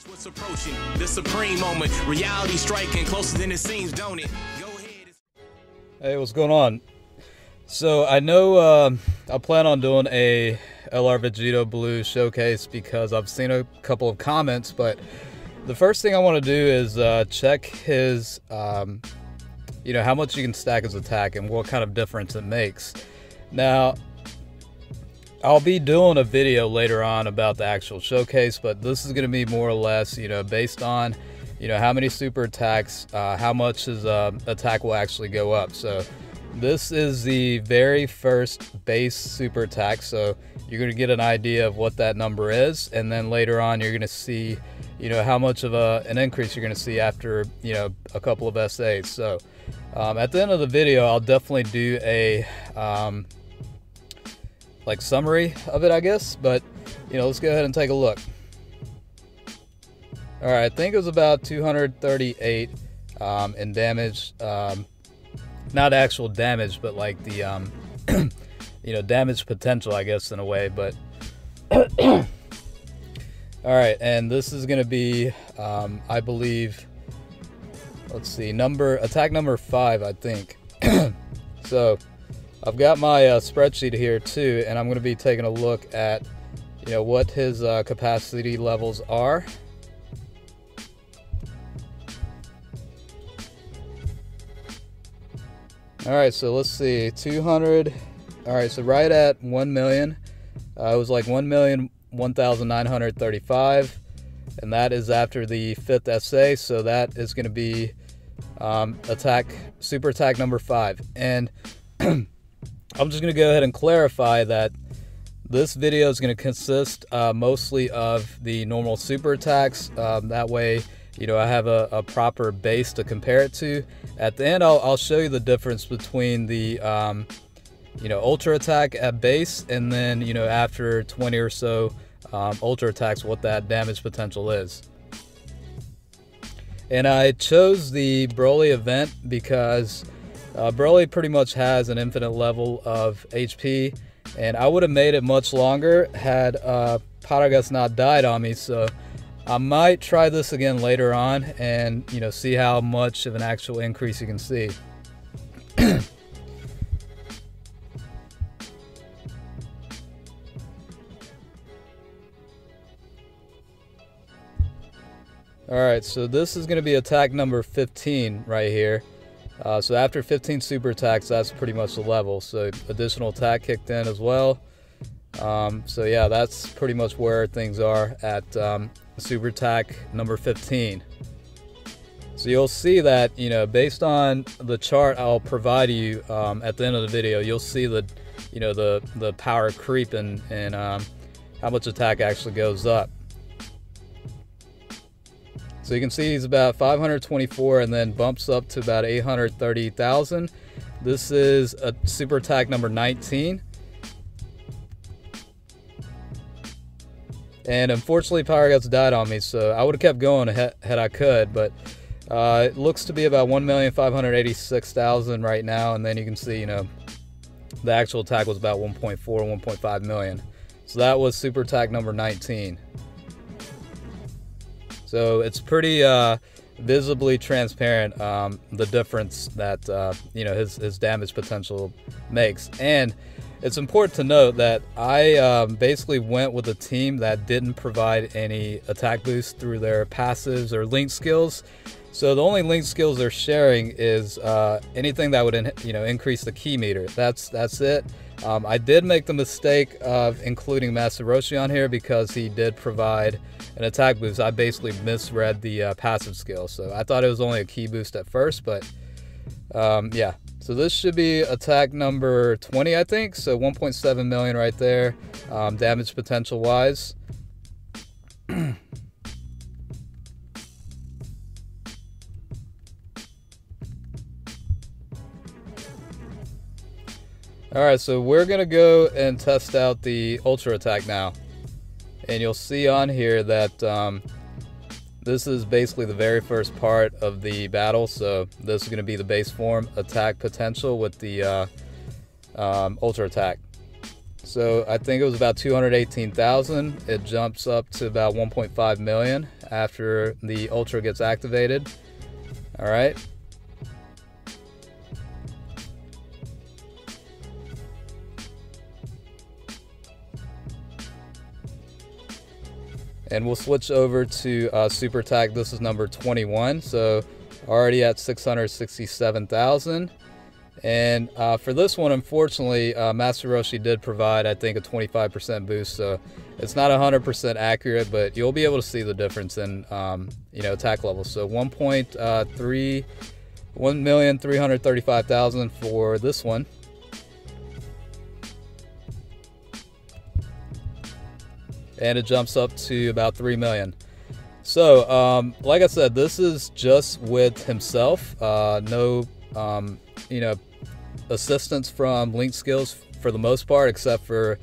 What's approaching the supreme moment, reality striking closer than it seems, don't it? Go ahead. Hey, what's going on? So I know I plan on doing a LR Vegito Blue showcase because I've seen a couple of comments, but the first thing I want to do is check his, how much you can stack his attack and what kind of difference it makes. Now, I'll be doing a video later on about the actual showcase, but this is going to be more or less, based on, how many super attacks, how much his attack will actually go up. So this is the very first base super attack, so you're going to get an idea of what that number is, and then later on you're going to see, how much of an increase you're going to see after, a couple of SAs. So at the end of the video, I'll definitely do a summary of it, I guess, but let's go ahead and take a look. All right, I think it was about 238 in damage, not actual damage, but like the damage potential, I guess, in a way. But all right, and this is going to be I believe, let's see, attack number 5, I think. So I've got my spreadsheet here too, and I'm going to be taking a look at what his capacity levels are. All right, so let's see, 200. All right, so right at 1 million, it was like 1,001,935, and that is after the 5th SA. So that is going to be super attack number 5, and I'm just going to go ahead and clarify that this video is going to consist mostly of the normal super attacks. That way, I have a proper base to compare it to. At the end, I'll show you the difference between the, ultra attack at base, and then, after 20 or so ultra attacks, what that damage potential is. And I chose the Broly event because Broly pretty much has an infinite level of HP, and I would have made it much longer had Paragus not died on me. So I might try this again later on and see how much of an actual increase you can see. Alright, so this is going to be attack number 15 right here. So after 15 super attacks, that's pretty much the level. So additional attack kicked in as well. So yeah, that's pretty much where things are at super attack number 15. So you'll see that, based on the chart I'll provide you at the end of the video, you'll see the, the power creep and how much attack actually goes up. So you can see he's about 524 and then bumps up to about 830,000. This is a super attack number 19. And unfortunately, Paragus died on me, so I would have kept going had I could, but it looks to be about 1,586,000 right now, and then you can see, the actual attack was about 1.4, 1.5 million. So that was super attack number 19. So it's pretty visibly transparent, the difference that his damage potential makes. And it's important to note that I basically went with a team that didn't provide any attack boost through their passives or link skills. So the only link skills they're sharing is anything that would increase the key meter. That's it. I did make the mistake of including Master Roshi on here because he did provide an attack boost. I basically misread the passive skill, so I thought it was only a key boost at first, but yeah. So this should be attack number 20, I think. So 1.7 million right there, damage potential wise. Alright, so we're going to go and test out the ultra attack now. And you'll see on here that this is basically the very first part of the battle. So this is going to be the base form attack potential with the ultra attack. So I think it was about 218,000. It jumps up to about 1.5 million after the Ultra gets activated. All right. And we'll switch over to Super Attack. This is number 21. So already at 667,000. And for this one, unfortunately, Master Roshi did provide, I think, a 25% boost. So it's not 100% accurate, but you'll be able to see the difference in, attack levels. So 1,335,000 for this one. And it jumps up to about 3 million. So, like I said, this is just with himself. No, assistance from Link skills for the most part, except for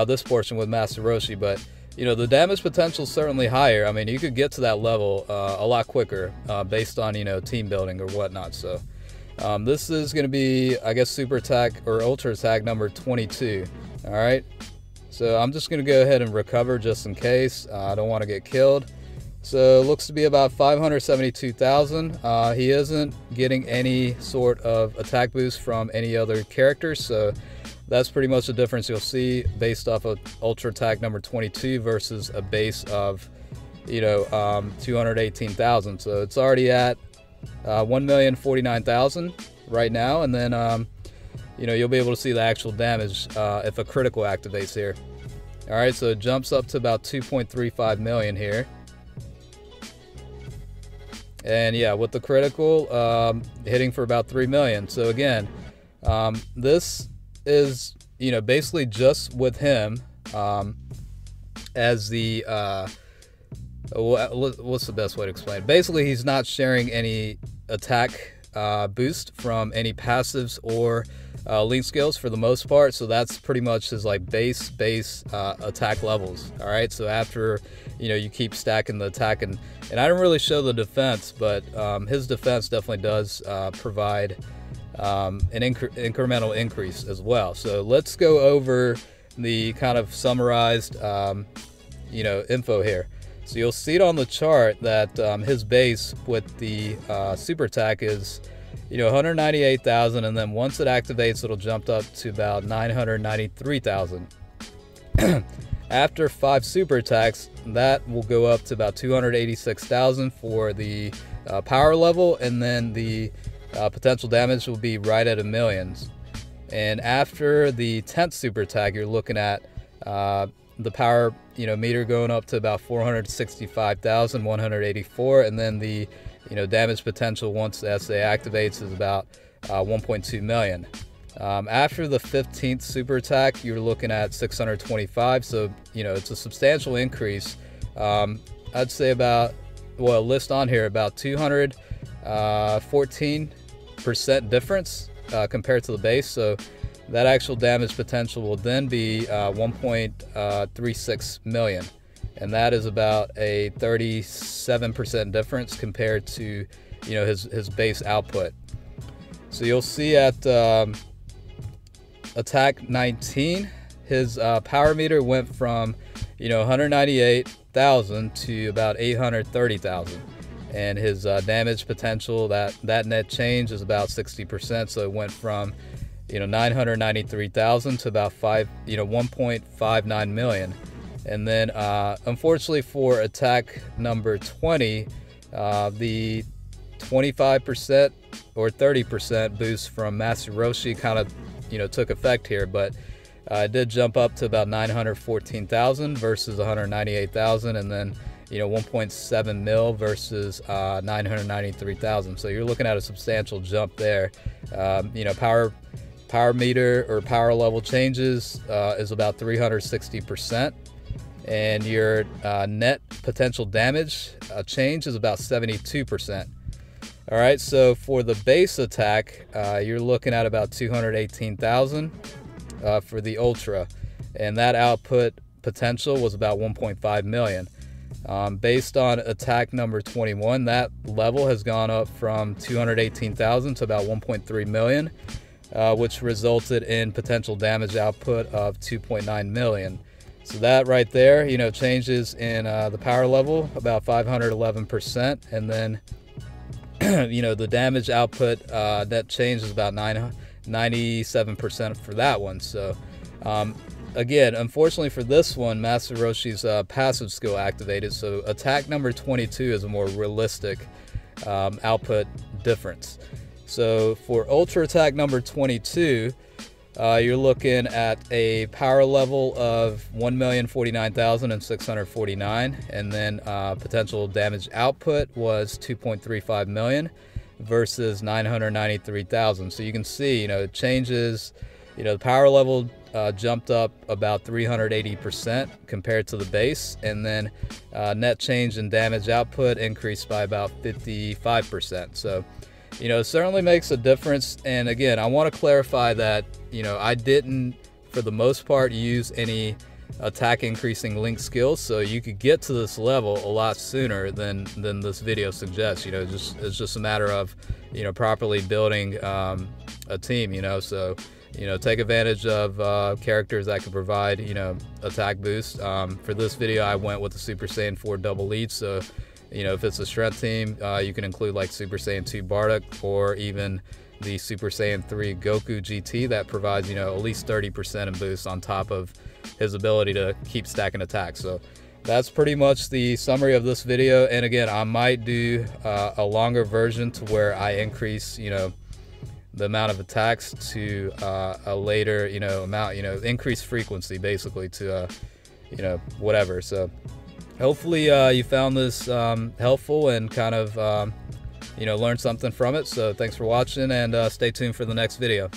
this portion with Master Roshi. But, the damage potential is certainly higher. I mean, you could get to that level a lot quicker based on, team building or whatnot. So, this is going to be, I guess, Super Attack or Ultra Attack number 22. All right. So I'm just going to go ahead and recover just in case. I don't want to get killed. So it looks to be about 572,000. He isn't getting any sort of attack boost from any other characters. So that's pretty much the difference you'll see based off of Ultra Attack number 22 versus a base of, 218,000. So it's already at 1,049,000 right now. And then, you'll be able to see the actual damage if a critical activates here. All right, so it jumps up to about 2.35 million here. And yeah, with the critical hitting for about 3 million. So again, this is, basically just with him as the, what's the best way to explain it? Basically, he's not sharing any attack boost from any passives or Link skills for the most part. So that's pretty much his like base attack levels. All right, so after you keep stacking the attack, and I didn't really show the defense, but his defense definitely does provide an incremental increase as well. So let's go over the kind of summarized info here. So you'll see it on the chart that his base with the super attack is 198,000, and then once it activates, it'll jump up to about 993,000. After 5 super attacks, that will go up to about 286,000 for the power level, and then the potential damage will be right at 1 million. And after the 10th super attack, you're looking at the power meter going up to about 465,184, and then the damage potential once the SA activates is about 1.2 million. After the 15th super attack, you're looking at 625. So it's a substantial increase. I'd say about, well, list on here about 214% difference compared to the base. So that actual damage potential will then be 1.36 million. And that is about a 37% difference compared to, his base output. So you'll see at attack 19, his power meter went from, 198,000 to about 830,000. And his damage potential, that net change is about 60%. So it went from, 993,000 to about 1.59 million. And then, unfortunately for attack number 20, the 25% or 30% boost from Master Roshi kind of, took effect here, but it did jump up to about 914,000 versus 198,000, and then, 1.7 mil versus 993,000. So you're looking at a substantial jump there. Power meter or power level changes is about 360%. And your net potential damage change is about 72%. All right, so for the base attack, you're looking at about 218,000 for the Ultra, and that output potential was about 1.5 million. Based on attack number 21, that level has gone up from 218,000 to about 1.3 million. which resulted in potential damage output of 2.9 million. So that right there, you know, changes in the power level about 511%, and then you know, the damage output that change is about 97% for that one. So again, unfortunately for this one, Master Roshi's passive skill activated, so attack number 22 is a more realistic output difference. So for ultra attack number 22, you're looking at a power level of 1,049,649, and then potential damage output was 2.35 million versus 993,000. So you can see, you know, it changes. You know, the power level jumped up about 380% compared to the base, and then net change in damage output increased by about 55%. So, you know, it certainly makes a difference. And again, I want to clarify that, you know, I didn't, for the most part, use any attack increasing link skills, so you could get to this level a lot sooner than this video suggests. You know, it's just a matter of, you know, properly building a team, you know. So, you know, take advantage of characters that can provide, you know, attack boost. For this video, I went with the Super Saiyan 4 double lead. So, you know, if it's a strength team, you can include like Super Saiyan 2 Bardock, or even the Super Saiyan 3 Goku GT that provides, you know, at least 30% in boost on top of his ability to keep stacking attacks. So that's pretty much the summary of this video. And again, I might do a longer version to where I increase, you know, the amount of attacks to a later, you know, amount, you know, increase frequency basically to, you know, whatever. So hopefully you found this helpful and kind of, you know, learned something from it. So thanks for watching, and stay tuned for the next video.